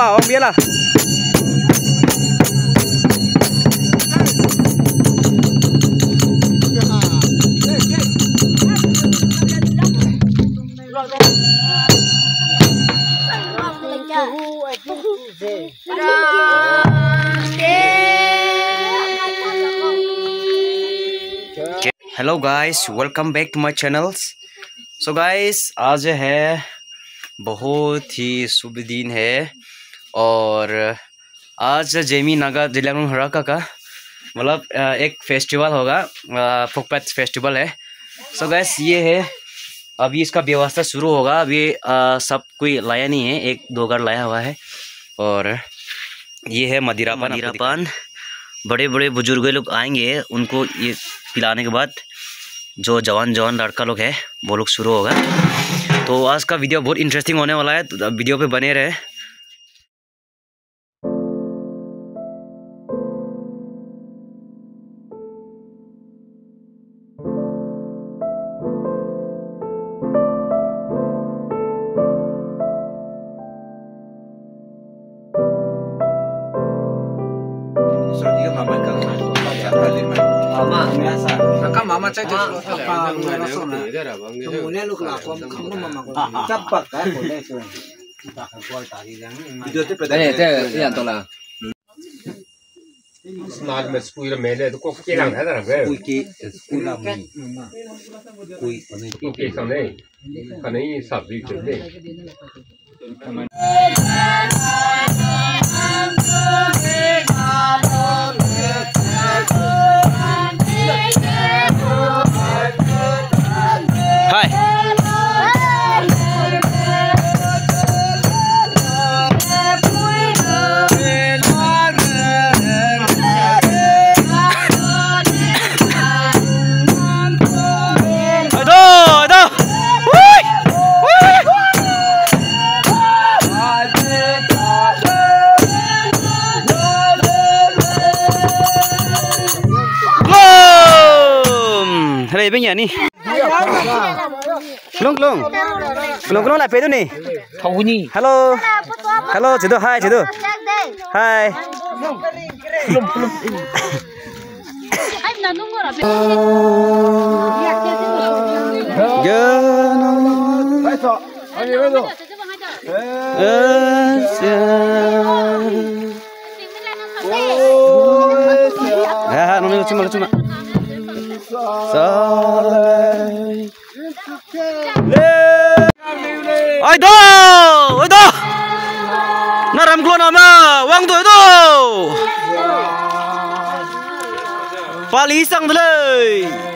mà ông biết là Hello guys, welcome back to my channels. So guys, आज है बहुत ही शुभ दिन है और आज जेमी नागा जिलांग हराका का मतलब एक फेस्टिवल होगा, फोकपैथ फेस्टिवल है. सो गाइस ये है, अभी इसका व्यवस्था शुरू होगा. अभी सब कोई लाया नहीं है, एक दो घर लाया हुआ है. और ये है मदिरापान. बड़े बड़े बुजुर्ग लोग आएंगे, उनको ये पिलाने के बाद जो जवान लड़का लोग है वो लोग शुरू होगा. तो आज का वीडियो बहुत इंटरेस्टिंग होने वाला है, तो वीडियो पे बने रहे. Mama cek apa kemudian lu kelakon kamu mama cepat kan boleh tuh kita buat tadi yang video itu itu yang tola Smart में स्कूल में ले तो कोई के लंग है ना वे कोई के स्कूल में कोई के सामने कने सब भी चलते Đây bên nhà đi. Lung lại phê tôi nè. Thầu nhi. Hello. Hello chị tôi, hi chị tôi. Hi. Nó cuma. Ôi đó, nó làm luôn mà, quăng tuổi đó, pha lý sang thôi.